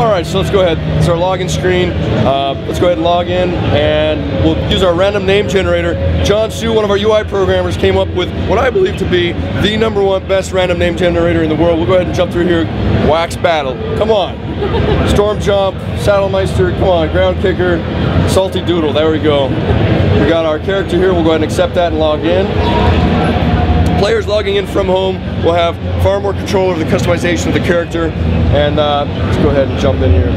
Alright, so let's go ahead. It's our login screen. Let's go ahead and log in, and we'll use our random name generator. John Sue, one of our UI programmers, came up with what I believe to be the #1 best random name generator in the world. We'll go ahead and jump through here. Wax Battle. Come on. Storm Jump, Saddlemeister, come on, Ground Kicker, Salty Doodle. There we go. We got our character here. We'll go ahead and accept that and log in. Players logging in from home will have far more control over the customization of the character. And let's go ahead and jump in here.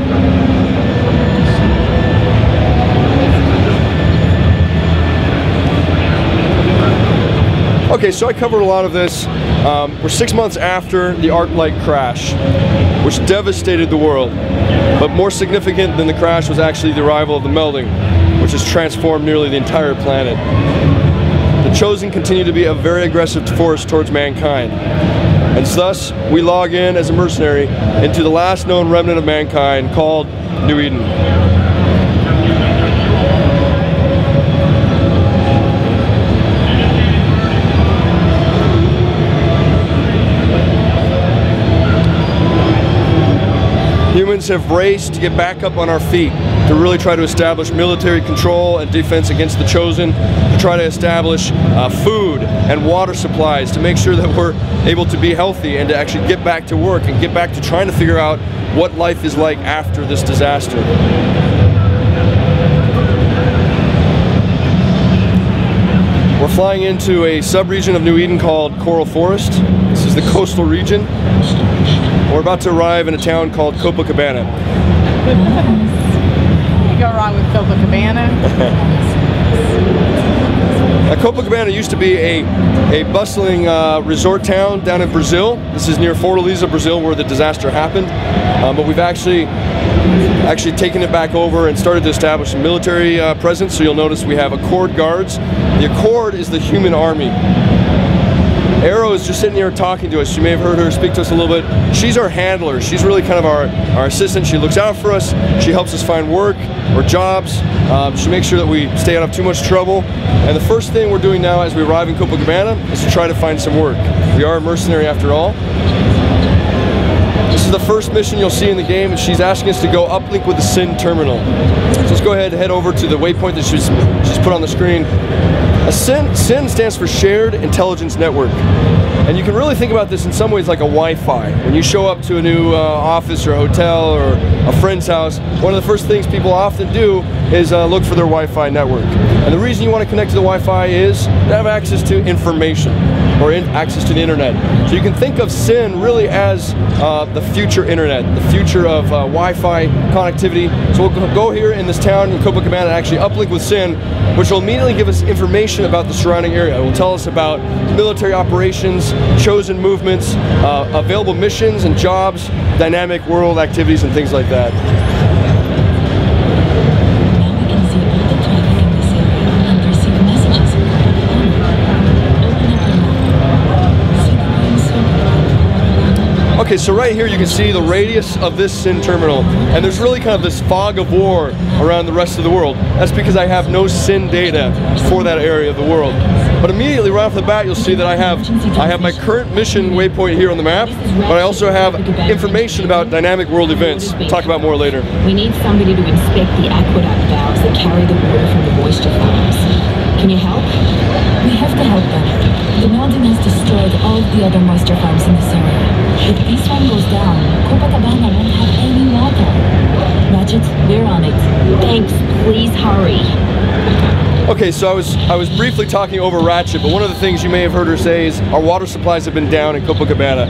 Okay, so I covered a lot of this. We're 6 months after the Arc-Light crash, which devastated the world. But more significant than the crash was actually the arrival of the melding, which has transformed nearly the entire planet. The Chosen continue to be a very aggressive force towards mankind. And thus, we log in as a mercenary into the last known remnant of mankind called New Eden. Humans have raced to get back up on our feet, to really try to establish military control and defense against the Chosen, to try to establish food and water supplies, to make sure that we're able to be healthy and to actually get back to work and get back to trying to figure out what life is like after this disaster. We're flying into a sub-region of New Eden called Coral Forest. This is the coastal region. We're about to arrive in a town called Copacabana. You go wrong with Copacabana. Now, Copacabana used to be a bustling resort town down in Brazil. This is near Fortaleza, Brazil, where the disaster happened. But we've actually taken it back over and started to establish a military presence. So you'll notice we have Accord guards. The Accord is the human army. Arrow is just sitting here talking to us. You may have heard her speak to us a little bit. She's our handler. She's really kind of our assistant. She looks out for us. She helps us find work or jobs. She makes sure that we stay out of too much trouble. And the first thing we're doing now as we arrive in Copacabana is to try to find some work. We are a mercenary after all. This is the first mission you'll see in the game, and she's asking us to go uplink with the SIN terminal. So let's go ahead and head over to the waypoint that she's put on the screen. SIN stands for Shared Intelligence Network. And you can really think about this in some ways like a Wi-Fi. When you show up to a new office or a hotel or a friend's house, one of the first things people often do is look for their Wi-Fi network. And the reason you want to connect to the Wi-Fi is to have access to information or access to the internet. So you can think of SIN really as the future internet, the future of Wi-Fi connectivity. So we'll go here in this town in Copacabana and actually uplink with SIN, which will immediately give us information about the surrounding area. It will tell us about military operations, chosen movements, available missions and jobs, dynamic world activities and things like that. Okay, so right here you can see the radius of this SIN terminal, and there's really kind of this fog of war around the rest of the world. That's because I have no SIN data for that area of the world. But immediately right off the bat you'll see that I have my current mission waypoint here on the map, but I also have information about dynamic world events. We'll talk about more later. We need somebody to inspect the aqueduct valves that carry the water from the moisture farms. Can you help? We have to help them. The melding has destroyed all of the other moisture farms in this area. If this one goes down, Copacabana won't have any water. Ratchet, we're on it. Thanks, please hurry. Okay, so I was briefly talking over Ratchet, but one of the things you may have heard her say is our water supplies have been down in Copacabana.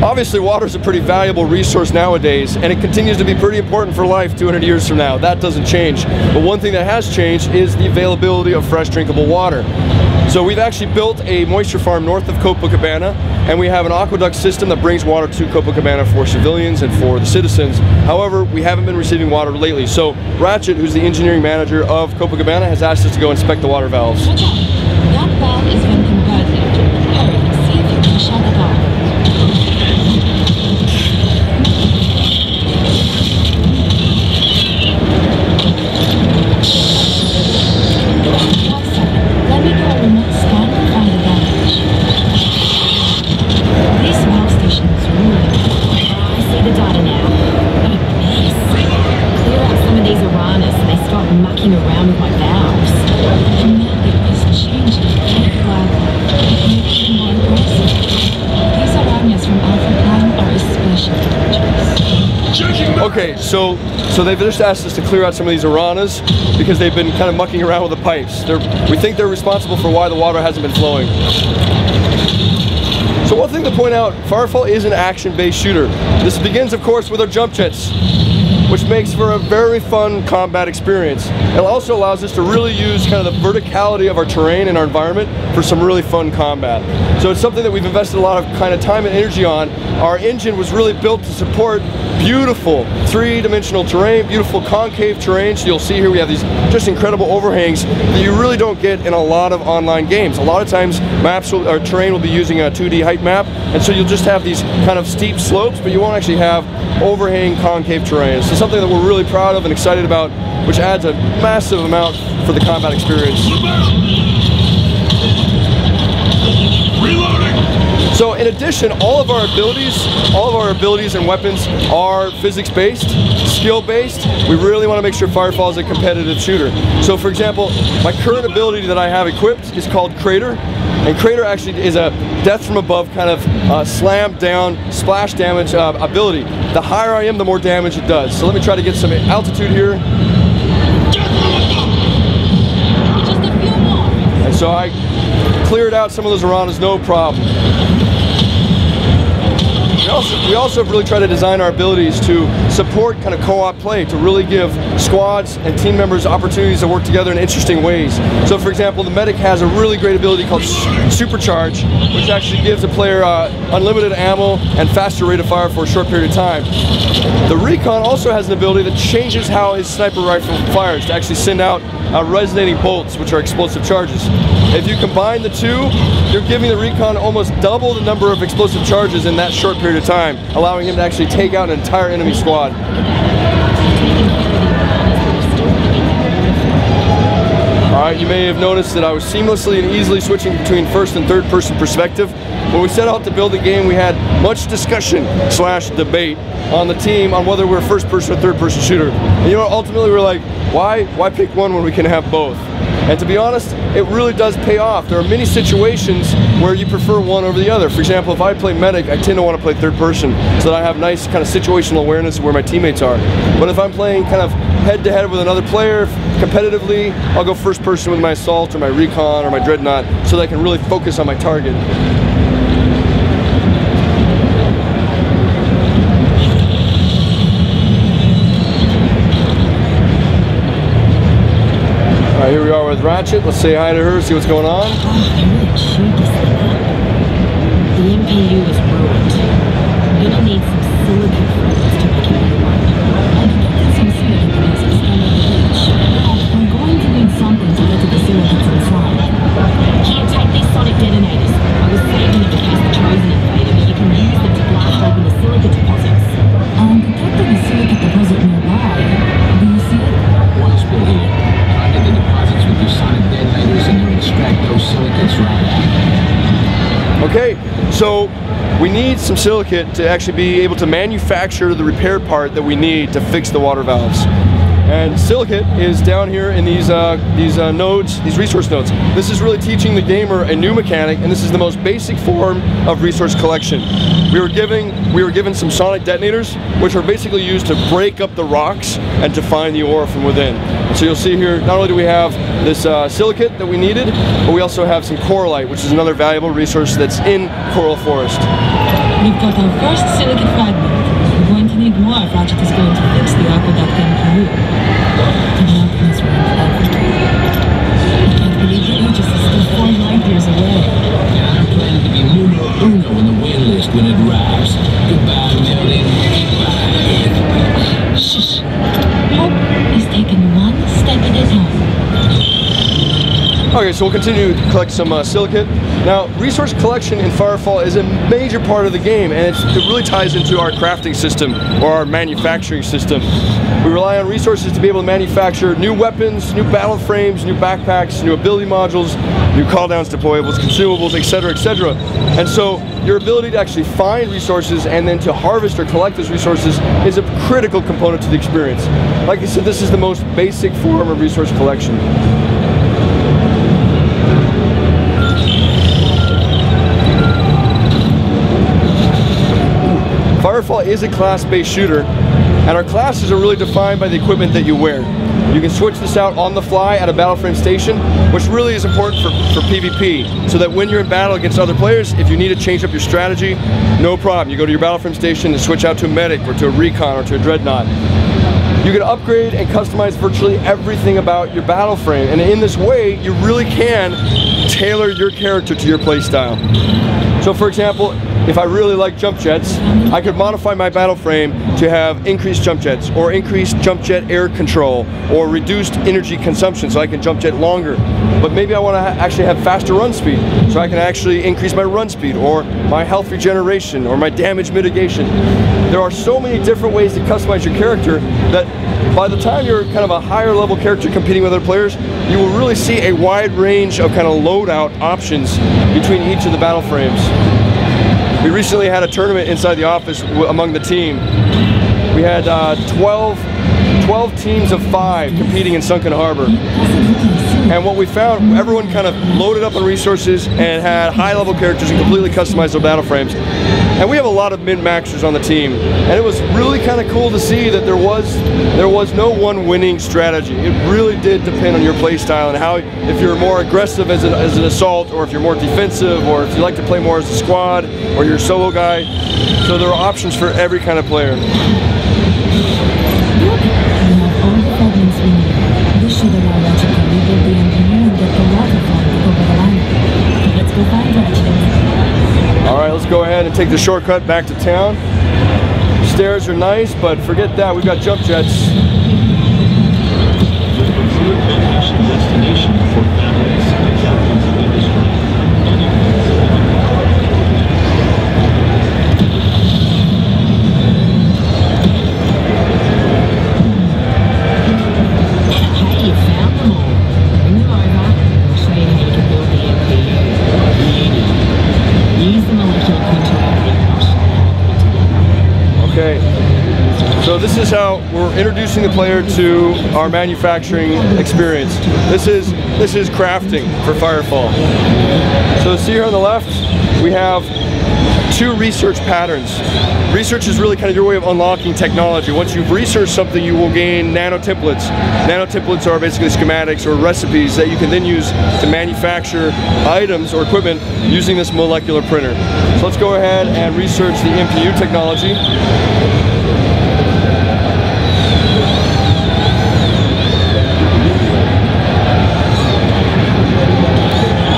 Obviously, water is a pretty valuable resource nowadays, and it continues to be pretty important for life 200 years from now. That doesn't change. But one thing that has changed is the availability of fresh drinkable water. So we've actually built a moisture farm north of Copacabana, and we have an aqueduct system that brings water to Copacabana for civilians and for the citizens. However, we haven't been receiving water lately. So Ratchet, who's the engineering manager of Copacabana, has asked us to go inspect the water valves. That valve is been converted. Hurry, see if you can shut it off. Let me do a remote scan to find the damage. This valve station is ruined. I see the data now. Okay, so they've just asked us to clear out some of these Aranas because they've been kind of mucking around with the pipes. We think they're responsible for why the water hasn't been flowing. So one thing to point out, FireFall is an action-based shooter. This begins, of course, with our jump jets, which makes for a very fun combat experience. It also allows us to really use kind of the verticality of our terrain and our environment for some really fun combat. So it's something that we've invested a lot of kind of time and energy on. Our engine was really built to support beautiful three-dimensional terrain, beautiful concave terrain. So you'll see here we have these just incredible overhangs that you really don't get in a lot of online games. A lot of times maps or terrain will be using a 2D height map, and so you'll just have these kind of steep slopes, but you won't actually have overhang concave terrain. So something that we're really proud of and excited about, which adds a massive amount for the combat experience. So in addition, all of our abilities and weapons are physics-based, skill-based. We really want to make sure FireFall is a competitive shooter. So for example, my current ability that I have equipped is called Crater. And Crater actually is a death from above kind of slam down, splash damage ability. The higher I am, the more damage it does. So let me try to get some altitude here. And so I cleared out some of those Aranas, no problem. We also have really tried to design our abilities to support kind of co-op play, to really give squads and team members opportunities to work together in interesting ways. So for example, the medic has a really great ability called Supercharge, which actually gives a player unlimited ammo and faster rate of fire for a short period of time. The Recon also has an ability that changes how his sniper rifle fires, to actually send out resonating bolts, which are explosive charges. If you combine the two, you're giving the Recon almost double the number of explosive charges in that short period of time, allowing him to actually take out an entire enemy squad. Alright, you may have noticed that I was seamlessly and easily switching between first and third person perspective. When we set out to build the game, we had much discussion / debate on the team on whether we're a first person or third person shooter. And you know, ultimately we're like, why pick one when we can have both? And to be honest, it really does pay off. There are many situations where you prefer one over the other. For example, if I play medic, I tend to want to play third person so that I have nice kind of situational awareness of where my teammates are. But if I'm playing kind of head-to-head with another player competitively, I'll go first person with my assault or my recon or my dreadnought so that I can really focus on my target. Alright, here we are with Ratchet. Let's say hi to her, see what's going on. Oh, they're really cheap as The MPU is ruined. I'm gonna need some silicon fragments to make a new one. I can get some silicon that has extended the reach. I'm going to need something to get to the silicons inside. Can't take these sonic detonators. I was saving them in case the Chosen invaded, but you can use them to blast open the silica deposits. I'm detecting a silica deposit nearby. Do you see it? Watch me. Target the deposits with your sonic detonators and then extract those silicates right out. Okay, so we need some silicate to actually be able to manufacture the repair part that we need to fix the water valves. And silicate is down here in these nodes, these resource nodes. This is really teaching the gamer a new mechanic, and this is the most basic form of resource collection. We were given some sonic detonators, which are basically used to break up the rocks and to find the ore from within. And so you'll see here, not only do we have this silicate that we needed, but we also have some coralite, which is another valuable resource that's in coral forest. We've got our first silicate fragment. We're going to need more if Ratchet is going to fix the aqueduct MPU. The mountain is ruined everything. I can't believe the Aegis is still 4 light years away. I'm planning to be numero uno on the win list when it arrives. Goodbye, Melody. Goodbye. Shh. Hope is taking one step at a time. Okay, so we'll continue to collect some silicate. Now, resource collection in FireFall is a major part of the game, and it really ties into our crafting system or our manufacturing system. We rely on resources to be able to manufacture new weapons, new battle frames, new backpacks, new ability modules, new call-downs, deployables, consumables, etc., etc. And so your ability to actually find resources and then to harvest or collect those resources is a critical component to the experience. Like I said, this is the most basic form of resource collection. FireFall is a class-based shooter, and our classes are really defined by the equipment that you wear. You can switch this out on the fly at a battle frame station, which really is important for PvP, so that when you're in battle against other players, if you need to change up your strategy, no problem. You go to your battle frame station and switch out to a medic or to a recon or to a dreadnought. You can upgrade and customize virtually everything about your battle frame, and in this way, you really can tailor your character to your playstyle. So for example, if I really like jump jets, I could modify my battle frame to have increased jump jets, or increased jump jet air control, or reduced energy consumption so I can jump jet longer. But maybe I want to actually have faster run speed, so I can actually increase my run speed, or my health regeneration, or my damage mitigation. There are so many different ways to customize your character that by the time you're kind of a higher level character competing with other players, you will really see a wide range of kind of loadout options between each of the battle frames. We recently had a tournament inside the office among the team. We had 12 teams of 5 competing in Sunken Harbor. And what we found, everyone kind of loaded up on resources and had high-level characters and completely customized their battle frames. And we have a lot of min-maxers on the team. And it was really kind of cool to see that there was no one winning strategy. It really did depend on your play style and how, if you're more aggressive as an assault, or if you're more defensive, or if you like to play more as a squad, or you're a solo guy. So there are options for every kind of player. Alright, let's go ahead and take the shortcut back to town. Stairs are nice, but forget that, we've got jump jets. Okay, so this is how we're introducing the player to our manufacturing experience. This is crafting for FireFall. So see here on the left, we have 2 research patterns. Research is really kind of your way of unlocking technology. Once you've researched something, you will gain nanotemplates. Nanotemplates are basically schematics or recipes that you can then use to manufacture items or equipment using this molecular printer. So let's go ahead and research the MPU technology.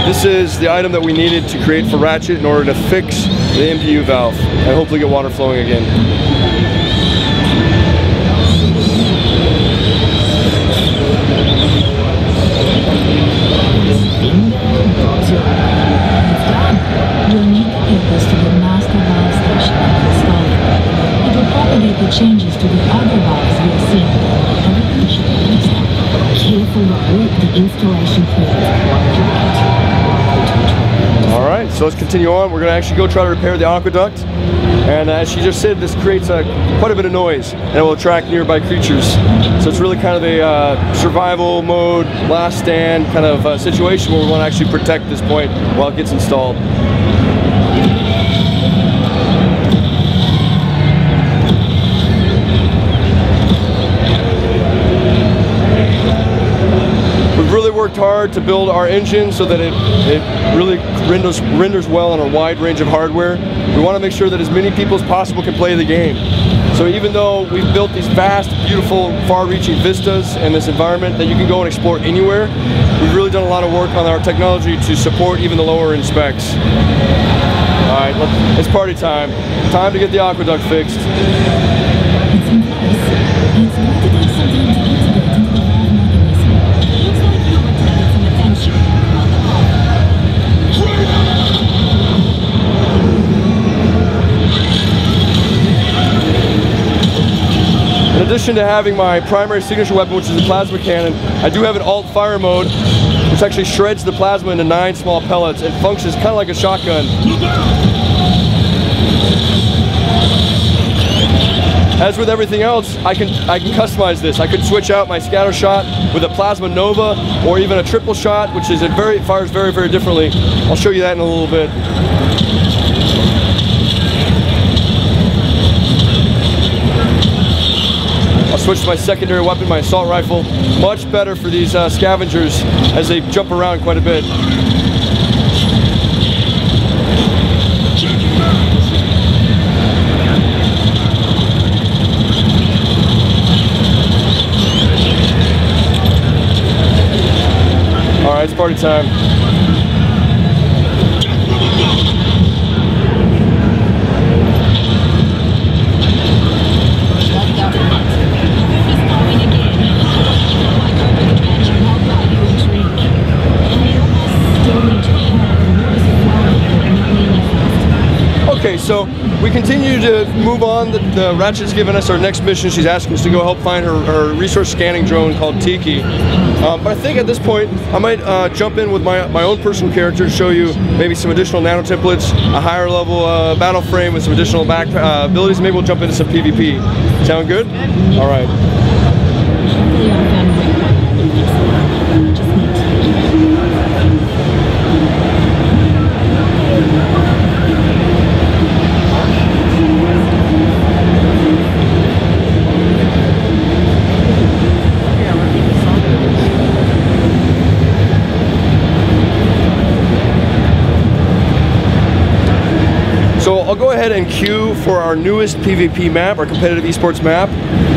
This is the item that we needed to create for Ratchet in order to fix the MPU valve and hopefully get water flowing again. You'll need to take this to the master valve station and install it. It will propagate the changes to the other valves we are seeing. Everything should be fixed. Careful with the installation creates. Alright, so let's continue on. We're going to actually go try to repair the aqueduct. And as she just said, this creates quite a bit of noise and it will attract nearby creatures. So it's really kind of a survival mode, last stand kind of situation where we want to actually protect this point while it gets installed. Really worked hard to build our engine so that it really renders well on a wide range of hardware. We want to make sure that as many people as possible can play the game. So even though we've built these vast, beautiful, far-reaching vistas in this environment that you can go and explore anywhere, we've really done a lot of work on our technology to support even the lower end specs. Alright, it's party time. Time to get the aqueduct fixed. In addition to having my primary signature weapon, which is a plasma cannon, I do have an alt fire mode, which actually shreds the plasma into 9 small pellets and functions kind of like a shotgun. As with everything else, I can customize this. I could switch out my scatter shot with a plasma nova or even a triple shot, which is fires very, very differently. I'll show you that in a little bit. switch to my secondary weapon, my assault rifle. Much better for these scavengers as they jump around quite a bit. All right, it's party time. Okay, so we continue to move on. The Ratchet's given us our next mission. She's asking us to go help find her resource scanning drone called Tiki. But I think at this point, I might jump in with my own personal character to show you maybe some additional nano templates, a higher level battle frame with some additional back abilities. Maybe we'll jump into some PvP. Sound good? All right. So I'll go ahead and queue for our newest PvP map, our competitive esports map,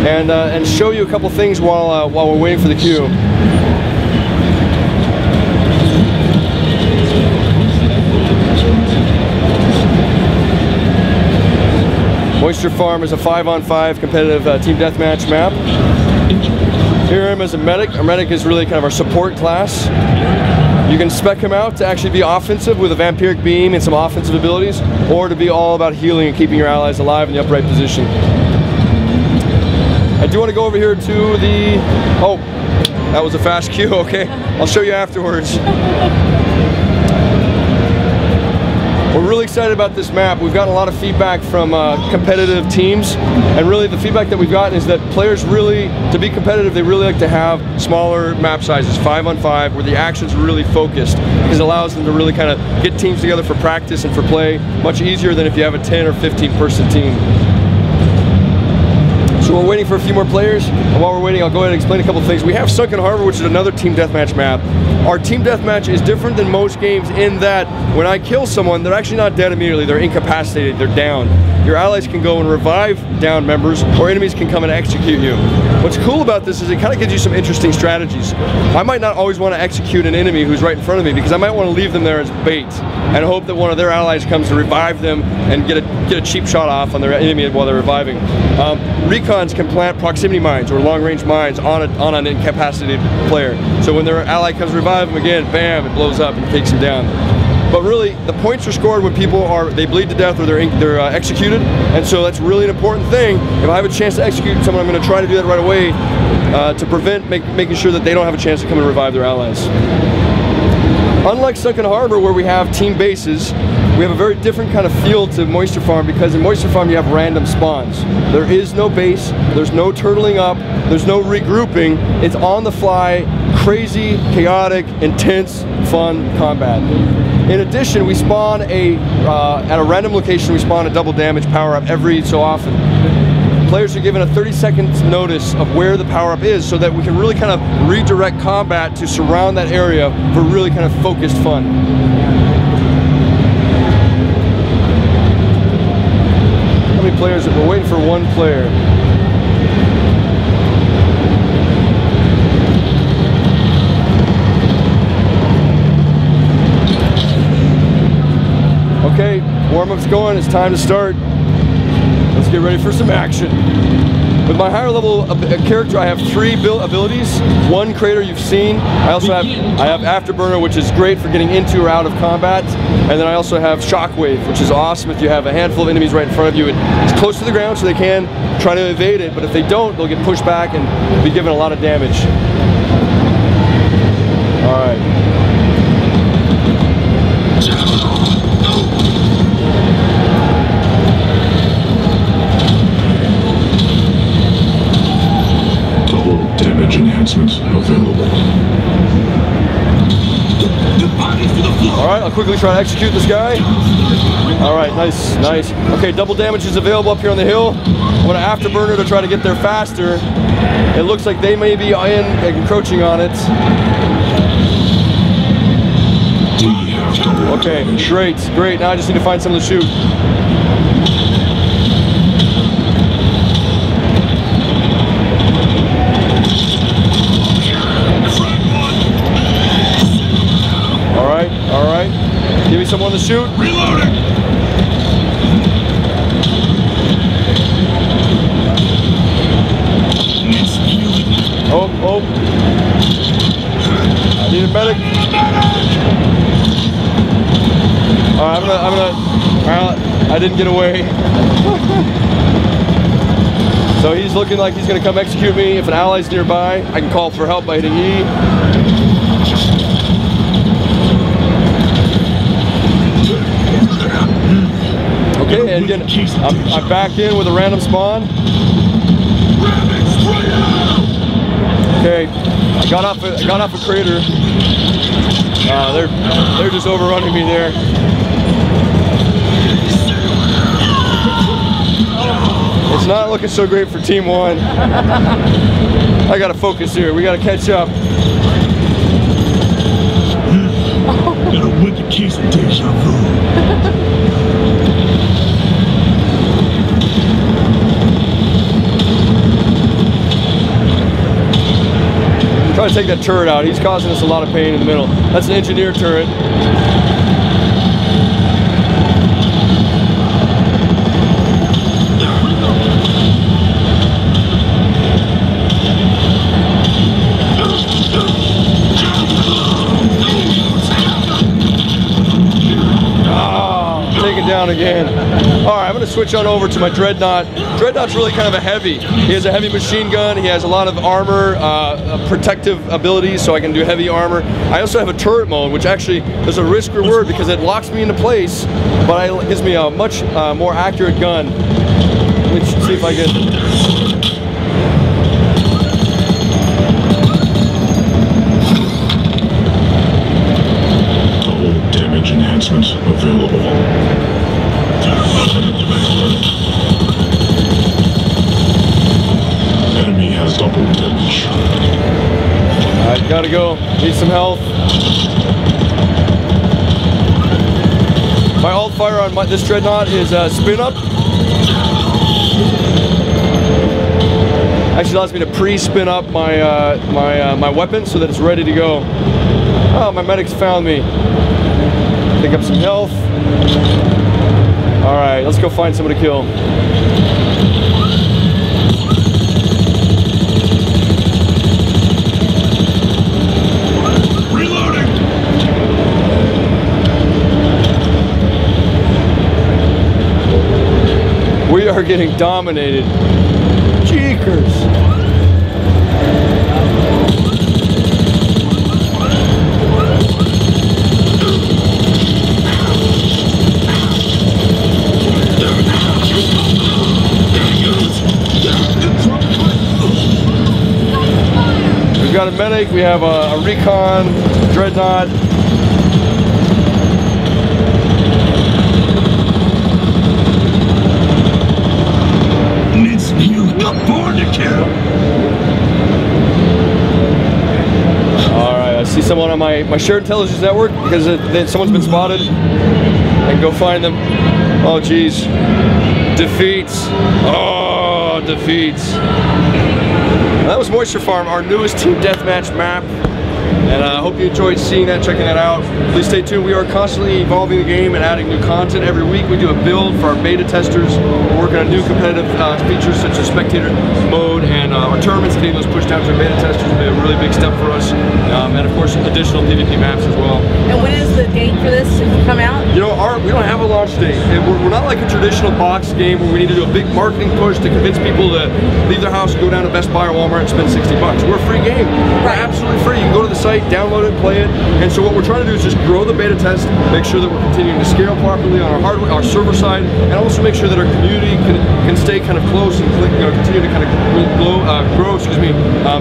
and show you a couple things while we're waiting for the queue. Moisture Farm is a 5-on-5 competitive team deathmatch map. Here I am as a medic. Our medic is really kind of our support class. You can spec him out to actually be offensive with a vampiric beam and some offensive abilities, or to be all about healing and keeping your allies alive in the upright position. I do want to go over here to the... Oh, that was a fast queue, okay. I'll show you afterwards. We're really excited about this map. We've gotten a lot of feedback from competitive teams, and really the feedback that we've gotten is that players really, to be competitive, they really like to have smaller map sizes, 5-on-5, where the action's really focused, because it allows them to really kind of get teams together for practice and for play much easier than if you have a 10 or 15 person team. So we're waiting for a few more players, and while we're waiting, I'll go ahead and explain a couple of things. We have Sunken Harbor, which is another team deathmatch map. Our team deathmatch is different than most games in that when I kill someone, they're actually not dead immediately, they're incapacitated, they're down. Your allies can go and revive down members, or enemies can come and execute you. What's cool about this is it kind of gives you some interesting strategies. I might not always want to execute an enemy who's right in front of me, because I might want to leave them there as bait and hope that one of their allies comes to revive them and get a cheap shot off on their enemy while they're reviving. Recons can plant proximity mines or long-range mines on an incapacitated player. So when their ally comes to revive them again, bam, it blows up and takes them down. But really, the points are scored when people they bleed to death or they're executed, and so that's really an important thing. If I have a chance to execute someone, I'm going to try to do that right away to prevent making sure that they don't have a chance to come and revive their allies. Unlike Sunken Harbor, where we have team bases, we have a very different kind of feel to Moisture Farm, because in Moisture Farm you have random spawns. There is no base, there's no turtling up, there's no regrouping. It's on the fly, crazy, chaotic, intense, fun combat. In addition, we spawn at a random location, we spawn a double damage power-up every so often. Players are given a 30-second notice of where the power-up is, so that we can really kind of redirect combat to surround that area for really kind of focused fun. How many players? We're waiting for one player. Okay, warm-up's going, it's time to start. Let's get ready for some action. With my higher level character, I have 3 abilities. One crater you've seen. I have Afterburner, which is great for getting into or out of combat. And then I also have Shockwave, which is awesome if you have a handful of enemies right in front of you. It's close to the ground, so they can try to evade it, but if they don't, they'll get pushed back and be given a lot of damage. All right. Damage enhancements available. All right, I'll quickly try to execute this guy. All right, nice, nice. Okay, double damage is available up here on the hill. I'm gonna afterburner to try to get there faster. It looks like they may be encroaching on it. Okay, great, great. Now I just need to find someone to shoot. All right, all right. Give me someone to shoot. Reloading. Oh, oh. I need a medic. Alright, I didn't get away. So he's looking like he's gonna come execute me. If an ally's nearby, I can call for help by hitting E. Okay, and again, I'm back in with a random spawn. Okay, I got off a crater. They're just overrunning me there. It's not looking so great for Team 1. I gotta focus here. We gotta catch up. Got a wicked case of deja vu. Try to take that turret out. He's causing us a lot of pain in the middle. That's an engineer turret. Taken down again. All right, I'm gonna switch on over to my Dreadnought. Dreadnought's really kind of a heavy. He has a heavy machine gun. He has a lot of armor, protective abilities, so I can do heavy armor. I also have a turret mode, which actually there's a risk reward because it locks me into place, but it gives me a much more accurate gun. Let me see if I can. Damage enhancements available. Enemy has double damage. Alright, gotta go. Need some health. My alt fire on this Dreadnought is spin up. Actually allows me to pre-spin up my my weapon so that it's ready to go. Oh, my medic's found me. Pick up some health. Alright, let's go find someone to kill. Reloading! We are getting dominated. Jeekers. We've got a medic, we have a recon, Dreadnought. Needs you born to kill. Alright, I see someone on my shared intelligence network because someone's been spotted. I can go find them. Oh geez. Defeats. Oh, defeats. That was Moisture Farm, our newest team deathmatch map. And I hope you enjoyed seeing that, checking that out. Please stay tuned. We are constantly evolving the game and adding new content. Every week we do a build for our beta testers. We're working on new competitive features such as spectator mode and our tournaments. Getting those pushed out to our beta testers will be a really big step for us. And of course, additional PvP maps as well. And when is the date for this to come out? You know, we don't have a launch date. And we're not like a traditional box game where we need to do a big marketing push to convince people to leave their house and go down to Best Buy or Walmart and spend $60. We're a free game. We're absolutely free. You can go to the site, download it, play it. And so what we're trying to do is just grow the beta test, make sure that we're continuing to scale properly on our hardware, our server side, and also make sure that our community can stay kind of close and continue to kind of excuse me,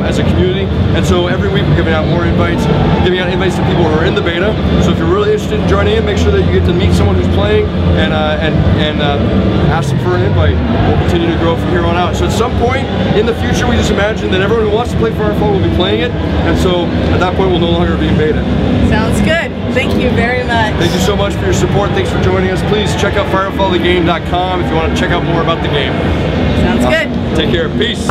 as a community. And so every week we're giving out more invites, giving out invites to people who are in the beta. So if you're really interested in joining in, make sure that you get to meet someone who's playing and ask them for an invite. We'll continue to grow from here on out. So at some point in the future, we just imagine that everyone who wants to play FireFall will be playing it, and so at that point we'll no longer be in beta. Sounds good. Thank you very much. Thank you so much for your support. Thanks for joining us. Please check out firefallthegame.com if you want to check out more about the game. Sounds good. Take care. Peace.